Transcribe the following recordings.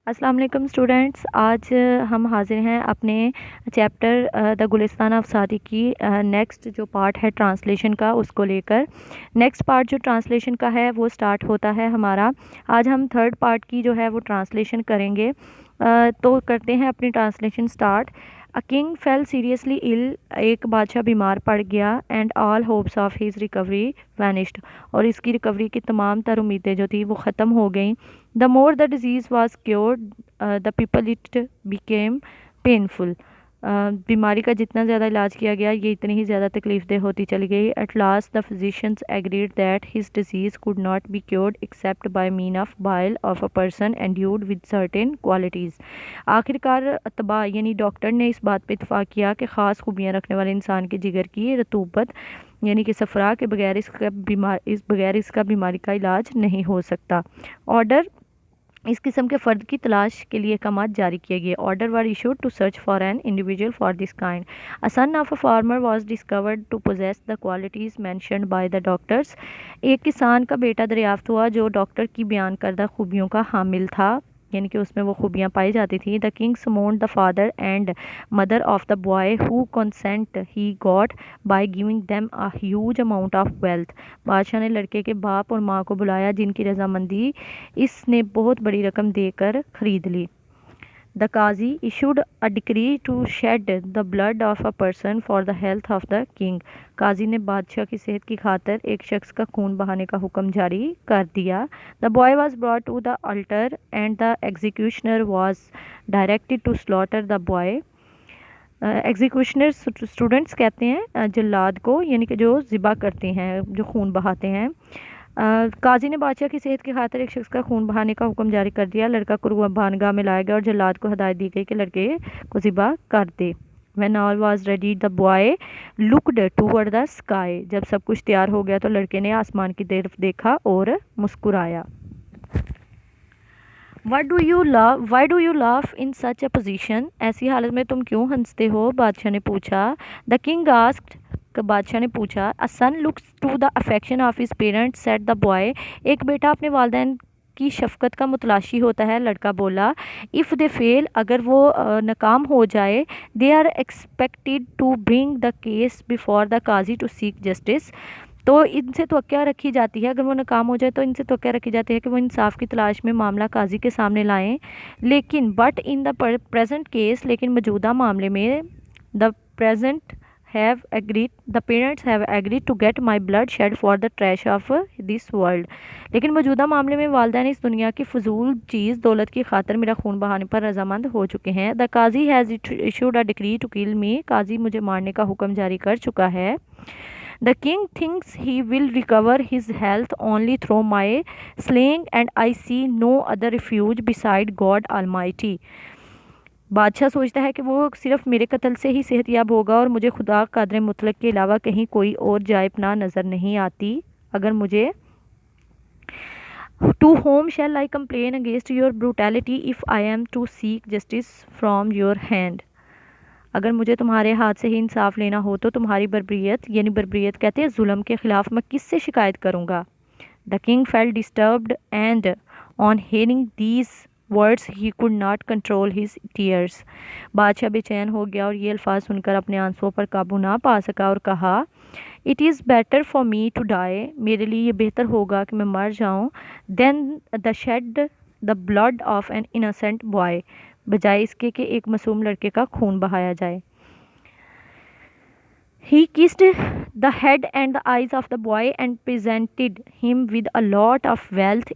अस्सलाम वालेकुम स्टूडेंट्स। आज हम हाजिर हैं अपने चैप्टर द गुलिस्तान ऑफ सादी की नेक्स्ट जो पार्ट है ट्रांसलेशन का उसको लेकर। नेक्स्ट पार्ट जो ट्रांसलेशन का है वो स्टार्ट होता है हमारा। आज हम थर्ड पार्ट की जो है वो ट्रांसलेशन करेंगे। तो करते हैं अपनी translation start. A king fell seriously ill, एक बादशाह बीमार पड़ गया। And all hopes of his recovery vanished, और इसकी रिकवरी की तमाम तर उम्मीदें जो थी वो ख़त्म हो गई। The more the disease was cured the people it became painful, बीमारी का जितना ज़्यादा इलाज किया गया ये इतनी ही ज़्यादा तकलीफ़देह होती चली गई। At last the physicians agreed that his disease could not be cured except by mean of bile of a person endued with certain qualities. आखिरकार अतबा यानी डॉक्टर ने इस बात पर इतफाक़ किया कि ख़ास खूबियाँ रखने वाले इंसान के जिगर की रतूबत यानी कि सफ़रा के बगैर इसका बीमारी का इलाज नहीं हो सकता। ऑर्डर, इस किस्म के फ़र्द की तलाश के लिए अहकामात जारी किए गए। Order were issued to search for an individual for this kind. A son of a farmer was discovered to possess the qualities mentioned by the doctors, एक किसान का बेटा दरियाफ्त हुआ जो डॉक्टर की बयान करदा खूबियों का हामिल था, यानी कि उसमें वो खूबियाँ पाई जाती थी। The king summoned the father and mother of the boy who consent he got by giving them a huge amount of wealth, बादशाह ने लड़के के बाप और माँ को बुलाया जिनकी रजामंदी इसने बहुत बड़ी रकम देकर खरीद ली। The qazi issued a decree to shed the blood of a person for the health of the king, काजी ने बादशाह की सेहत की खातर एक शख्स का खून बहाने का हुक्म जारी कर दिया। The boy was brought to the altar and the executioner was directed to slaughter the boy. Executioner students कहते हैं जल्लाद को, यानी कि जो ज़िबा करते हैं, जो खून बहाते हैं। काजी ने बादशाह की सेहत की खातिर एक शख्स का खून बहाने का हुक्म जारी कर दिया। लड़का कुर्बानगाह में लाया गया और जल्लाद को हदायत दी गई कि लड़के को ज़िबा कर दे। When all was ready, the boy looked toward the sky. जब सब कुछ तैयार हो गया तो लड़के ने आसमान की तरफ देखा और मुस्कुराया। Why do you laugh in such a position? ऐसी हालत में तुम क्यों हंसते हो? बादशाह ने पूछा। The king asked, बादशाह ने पूछा। A son looks to the affection of his parents, said the boy. एक बेटा अपने वालिदैन की शफ़क़त का मुतलाशी होता है, लड़का बोला। इफ़ दे फेल, अगर वो नाकाम हो जाए, they are expected to bring the case before the qazi to seek justice, तो इनसे तवक्या रखी जाती है, अगर वो नाकाम हो जाए तो इनसे तवक्या रखी जाती है कि वो इंसाफ की तलाश में मामला काजी के सामने लाएं। लेकिन but in the present case, लेकिन मौजूदा मामले में the parents have agreed to get my blood shed for the trash of this world, लेकिन मौजूदा मामले में वालिदैन इस दुनिया की फजूल चीज़ दौलत की खातर मेरा खून बहाने पर रजामंद हो चुके हैं। The qazi has issued a decree to kill me, काजी मुझे मारने का हुक्म जारी कर चुका है। The king thinks he will recover his health only through my slaying, and I see no other refuge beside God Almighty. बादशाह सोचता है कि वो सिर्फ मेरे कत्ल से ही सेहतयाब होगा और मुझे खुदा कादर मुतलक के अलावा कहीं कोई और जाए पनाह नज़र नहीं आती। अगर मुझे To whom shall I complain against your brutality if I am to seek justice from your hand? अगर मुझे तुम्हारे हाथ से ही इंसाफ लेना हो तो तुम्हारी बर्बरियत, यानी बर्बरियत कहते हैं जुल्म के ख़िलाफ़, मैं किससे शिकायत करूँगा। The king felt disturbed and on hearing these words he could not control his tears, बादशाह बेचैन हो गया और ये अल्फाज सुनकर अपने आंसुओं पर काबू ना पा सका और कहा, it is better for me to die, मेरे लिए ये बेहतर होगा कि मैं मर जाऊँ, then the shed the blood of an innocent boy, बजाय इसके कि एक मासूम लड़के का खून बहाया जाए। He kissed the head and the eyes of the boy and presented him with a lot of wealth.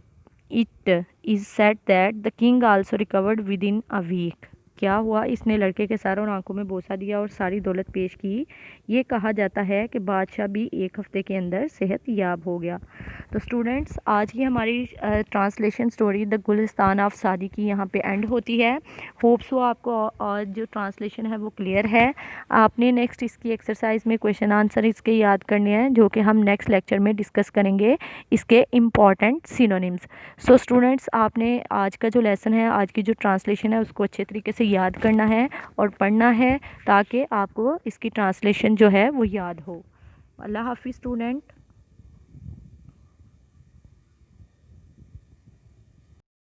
It is said that the king also recovered within a week. क्या हुआ, इसने लड़के के सर और आंखों में बोसा दिया और सारी दौलत पेश की। ये कहा जाता है कि बादशाह भी एक हफ्ते के अंदर सेहत याब हो गया। तो स्टूडेंट्स, आज की हमारी translation story the Gulistan of सादी की यहाँ पे एंड होती है। होप्स वो आपको जो ट्रांसलेशन है वो क्लियर है। आपने नेक्स्ट इसकी एक्सरसाइज में क्वेश्चन आंसर इसके याद करने हैं, जो कि हम नेक्स्ट लेक्चर में डिस्कस करेंगे, इसके इम्पॉर्टेंट सिनोनिम्स। सो स्टूडेंट्स, आपने आज का जो लेसन है, आज की जो ट्रांसलेशन है, उसको अच्छे तरीके से याद करना है और पढ़ना है ताकि आपको इसकी ट्रांसलेशन जो है वो याद हो। अल्लाह हाफिज़ स्टूडेंट।